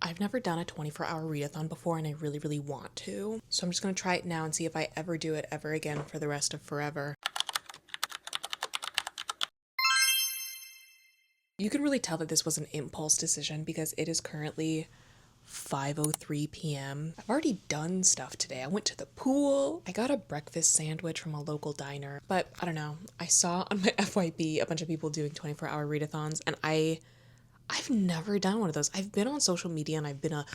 I've never done a 24-hour readathon before and I really, really want to. So I'm just gonna try it now and see if I ever do it ever again for the rest of forever. You can really tell that this was an impulse decision because it is currently 5:03 p.m. I've already done stuff today. I went to the pool. I got a breakfast sandwich from a local diner. But I don't know. I saw on my FYP a bunch of people doing 24-hour readathons and I've never done one of those. I've been on social media and I've been a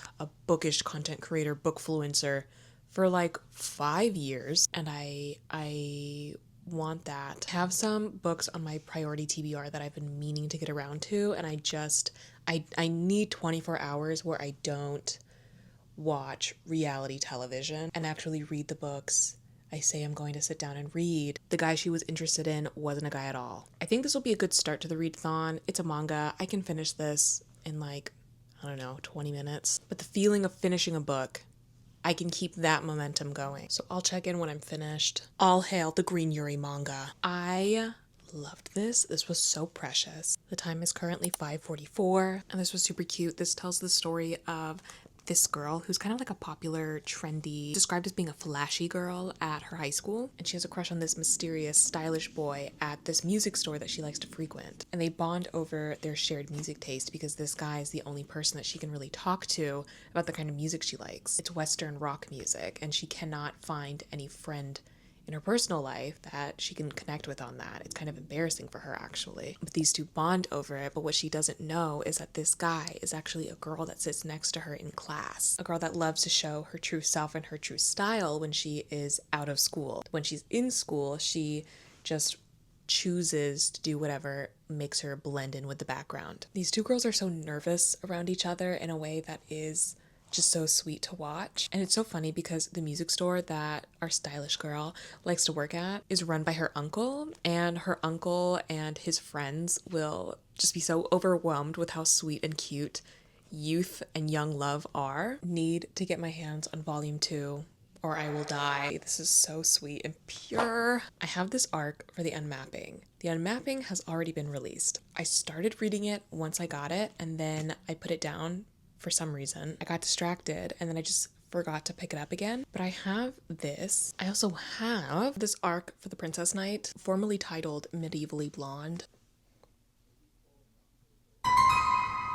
bookish content creator, bookfluencer for like 5 years. And I want that. I have some books on my priority TBR that I've been meaning to get around to. And I need 24 hours where I don't watch reality television and actually read the books I say I'm going to sit down and read. The guy she was interested in wasn't a guy at all. I think this will be a good start to the readathon. It's a manga. I can finish this in like, I don't know, 20 minutes. But the feeling of finishing a book, I can keep that momentum going. So I'll check in when I'm finished. All hail the Green Yuri manga. I loved this. This was so precious. The time is currently 5:44 and this was super cute. This tells the story of this girl who's kind of like a popular, trendy, described as being a flashy girl at her high school. And she has a crush on this mysterious, stylish boy at this music store that she likes to frequent. And they bond over their shared music taste because this guy is the only person that she can really talk to about the kind of music she likes. It's Western rock music, and she cannot find any friend in her personal life that she can connect with on that. It's kind of embarrassing for her, actually. But these two bond over it, but what she doesn't know is that this guy is actually a girl that sits next to her in class. A girl that loves to show her true self and her true style when she is out of school. When she's in school, she just chooses to do whatever makes her blend in with the background. These two girls are so nervous around each other in a way that is just so sweet to watch. And it's so funny because the music store that our stylish girl likes to work at is run by her uncle, and her uncle and his friends will just be so overwhelmed with how sweet and cute youth and young love are. Need to get my hands on volume 2 or I will die. This is so sweet and pure. I have this arc for the Unmapping. The Unmapping has already been released. I started reading it once I got it and then I put it down for some reason. I got distracted and then I just forgot to pick it up again. But I have this. I also have this arc for the Princess Knight, formerly titled Medievally Blonde.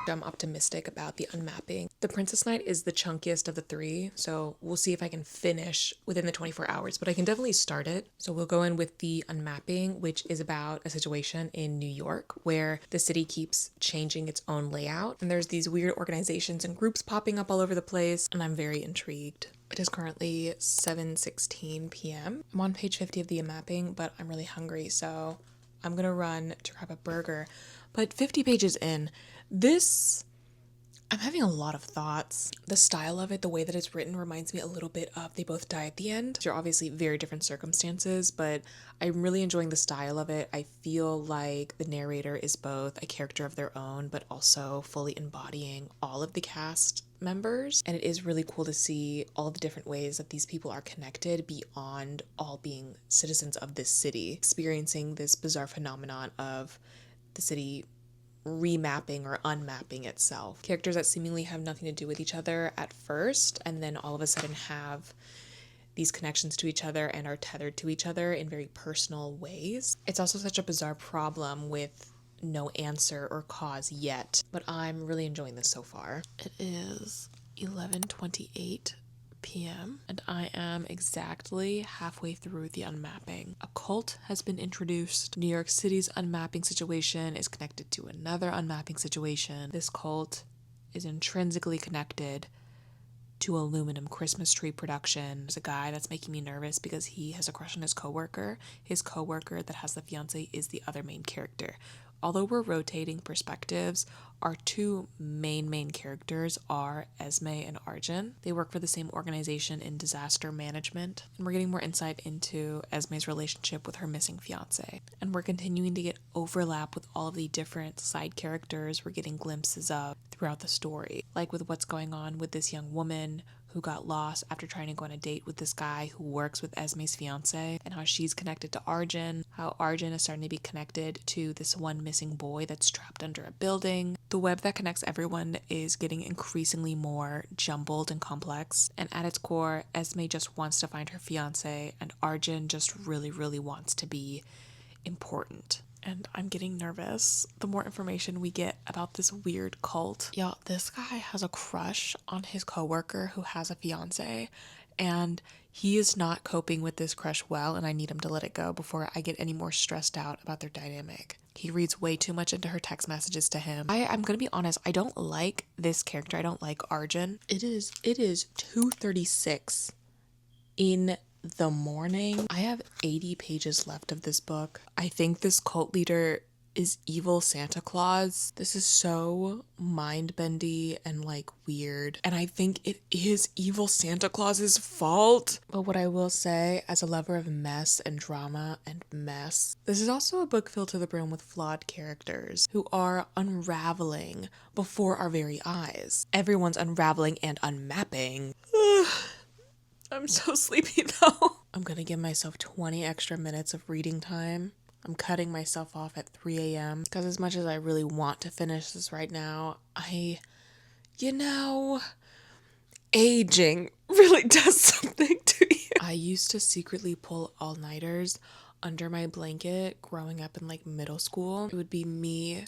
I'm optimistic about the Unmapping. The Princess Knight is the chunkiest of the three, so we'll see if I can finish within the 24 hours, but I can definitely start it. So we'll go in with the Unmapping, which is about a situation in New York where the city keeps changing its own layout, and there's these weird organizations and groups popping up all over the place, and I'm very intrigued. It is currently 7:16 p.m. I'm on page 50 of the Unmapping, but I'm really hungry, so I'm gonna run to grab a burger. But 50 pages in, I'm having a lot of thoughts. The style of it, the way that it's written, reminds me a little bit of They Both Die at the End. They're obviously very different circumstances, but I'm really enjoying the style of it. I feel like the narrator is both a character of their own, but also fully embodying all of the cast members. And it is really cool to see all the different ways that these people are connected beyond all being citizens of this city, experiencing this bizarre phenomenon of the city remapping or unmapping itself. Characters that seemingly have nothing to do with each other at first, and then all of a sudden have these connections to each other and are tethered to each other in very personal ways. It's also such a bizarre problem with no answer or cause yet, but I'm really enjoying this so far. It is 11:28 p.m. and I am exactly halfway through the Unmapping. A cult has been introduced. New York City's unmapping situation is connected to another unmapping situation. This cult is intrinsically connected to aluminum Christmas tree production. There's a guy that's making me nervous because he has a crush on his coworker. His coworker that has the fiance is the other main character. Although we're rotating perspectives, our two main characters are Esme and Arjun. They work for the same organization in disaster management, and we're getting more insight into Esme's relationship with her missing fiance. And we're continuing to get overlap with all of the different side characters we're getting glimpses of throughout the story, like with what's going on with this young woman who got lost after trying to go on a date with this guy who works with Esme's fiance, and how she's connected to Arjun, how Arjun is starting to be connected to this one missing boy that's trapped under a building. The web that connects everyone is getting increasingly more jumbled and complex, and at its core, Esme just wants to find her fiance, and Arjun just really, really wants to be important. And I'm getting nervous the more information we get about this weird cult. Y'all, this guy has a crush on his coworker who has a fiance, and he is not coping with this crush well, and I need him to let it go before I get any more stressed out about their dynamic. He reads way too much into her text messages to him. I'm gonna be honest, I don't like this character. I don't like Arjun. It is 2:36 in the morning. I have 80 pages left of this book. I think this cult leader is evil Santa Claus. This is so mind-bendy and like weird, and I think it is evil Santa Claus's fault. But what I will say, as a lover of mess and drama and mess, this is also a book filled to the brim with flawed characters who are unraveling before our very eyes. Everyone's unraveling and unmapping. I'm so sleepy though. I'm gonna give myself 20 extra minutes of reading time. I'm cutting myself off at 3 a.m. because as much as I really want to finish this right now, aging really does something to you. I used to secretly pull all-nighters under my blanket growing up in like middle school. It would be me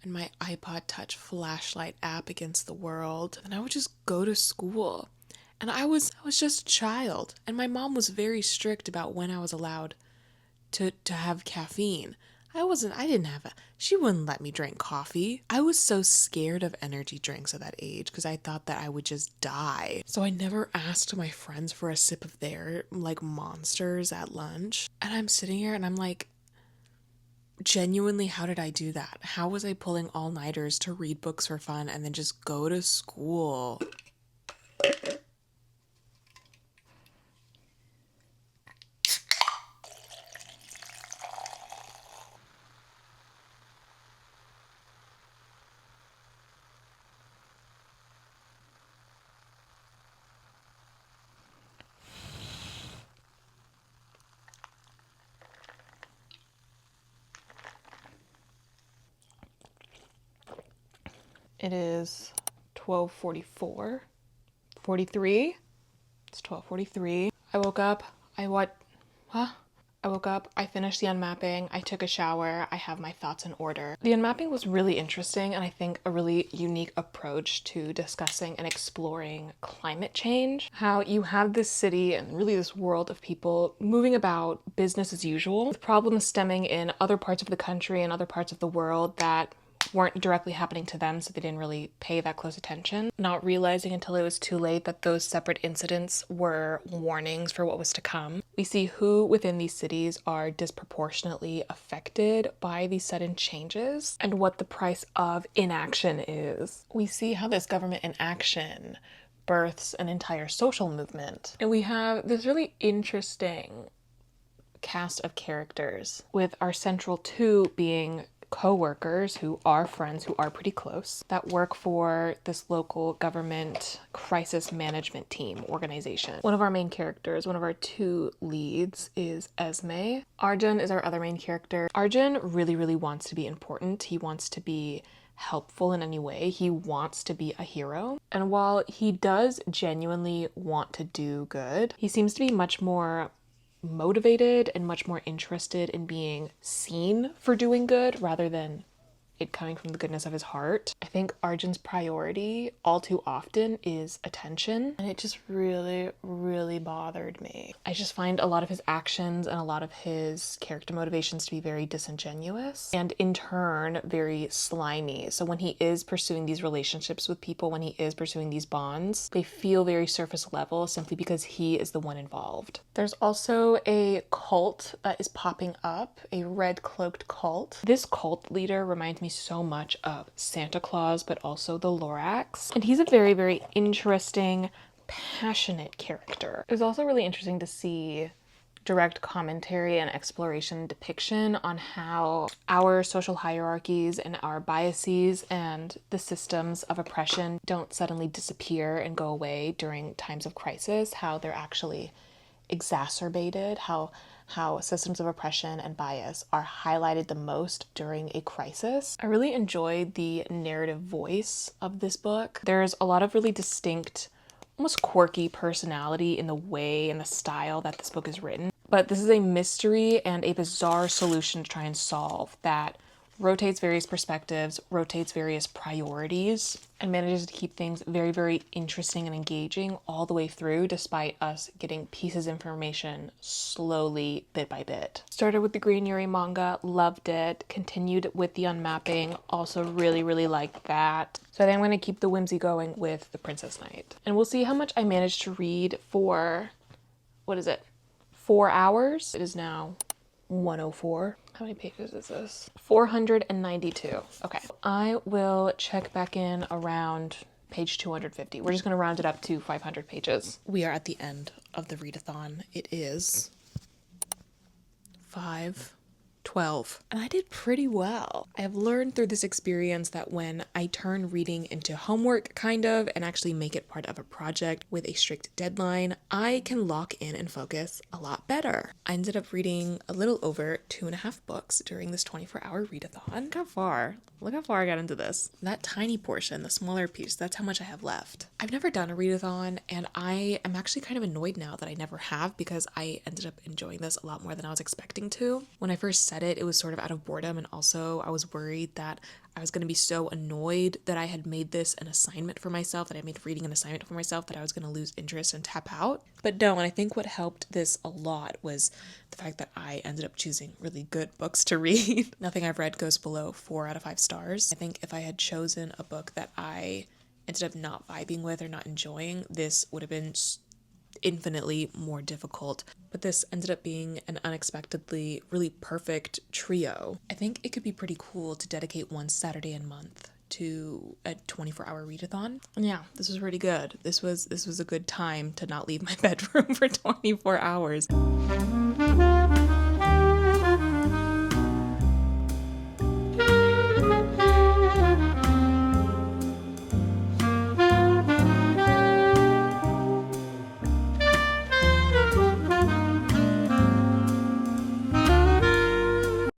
and my iPod Touch flashlight app against the world, and I would just go to school. And I was just a child, and my mom was very strict about when I was allowed to have caffeine. She wouldn't let me drink coffee. I was so scared of energy drinks at that age because I thought that I would just die. So I never asked my friends for a sip of their like monsters at lunch. And I'm sitting here and I'm like, genuinely, how did I do that? How was I pulling all-nighters to read books for fun and then just go to school? It is 12:44, 43. It's 12:43. I woke up, I finished the unmapping, I took a shower, I have my thoughts in order. The unmapping was really interesting, and I think a really unique approach to discussing and exploring climate change. How you have this city and really this world of people moving about business as usual, with problems stemming in other parts of the country and other parts of the world that weren't directly happening to them, so they didn't really pay that close attention, not realizing until it was too late that those separate incidents were warnings for what was to come. We see who within these cities are disproportionately affected by these sudden changes and what the price of inaction is. We see how this government inaction births an entire social movement. And we have this really interesting cast of characters, with our central two being co-workers who are friends, who are pretty close, that work for this local government crisis management team organization. One of our main characters, one of our two leads, is Esme. Arjun is our other main character. Arjun really, really wants to be important. He wants to be helpful in any way. He wants to be a hero. And while he does genuinely want to do good, he seems to be much more motivated and much more interested in being seen for doing good rather than it coming from the goodness of his heart. I think Arjun's priority all too often is attention, and it just really, really bothered me. I just find a lot of his actions and a lot of his character motivations to be very disingenuous and in turn very slimy. So when he is pursuing these relationships with people, when he is pursuing these bonds, they feel very surface level simply because he is the one involved. There's also a cult that is popping up, a red cloaked cult. This cult leader reminds me so much of Santa Claus, but also the Lorax. And he's a very, very interesting, passionate character. It was also really interesting to see direct commentary and exploration and depiction on how our social hierarchies and our biases and the systems of oppression don't suddenly disappear and go away during times of crisis, how they're actually exacerbated, how systems of oppression and bias are highlighted the most during a crisis. I really enjoyed the narrative voice of this book. There's a lot of really distinct, almost quirky personality in the way and the style that this book is written. But this is a mystery and a bizarre solution to try and solve that rotates various perspectives, rotates various priorities, and manages to keep things very, very interesting and engaging all the way through, despite us getting pieces of information slowly, bit by bit. Started with the Green Yuri manga, loved it. Continued with the Unmapping, also really, really liked that. So I think I'm going to keep the whimsy going with The Princess Knight. And we'll see how much I managed to read for, 4 hours? It is now 104. How many pages is this? 492. Okay. I will check back in around page 250. We're just going to round it up to 500 pages. We are at the end of the readathon. It is 5:12, and I did pretty well. I have learned through this experience that when I turn reading into homework, kind of, and actually make it part of a project with a strict deadline, I can lock in and focus a lot better. I ended up reading a little over 2.5 books during this 24-hour readathon. Look how far I got into this. That tiny portion, the smaller piece, that's how much I have left. I've never done a readathon, and I am actually kind of annoyed now that I never have, because I ended up enjoying this a lot more than I was expecting to. When I first said it was sort of out of boredom, and also I was worried that I was going to be so annoyed that I had made this an assignment for myself, that I made reading an assignment for myself, that I was going to lose interest and tap out. But no, and I think what helped this a lot was the fact that I ended up choosing really good books to read. Nothing I've read goes below 4 out of 5 stars. I think if I had chosen a book that I ended up not vibing with or not enjoying, this would have been infinitely more difficult. But this ended up being an unexpectedly really perfect trio. I think it could be pretty cool to dedicate one Saturday a month to a 24-hour readathon. And yeah, this was pretty good. This was a good time to not leave my bedroom for 24 hours.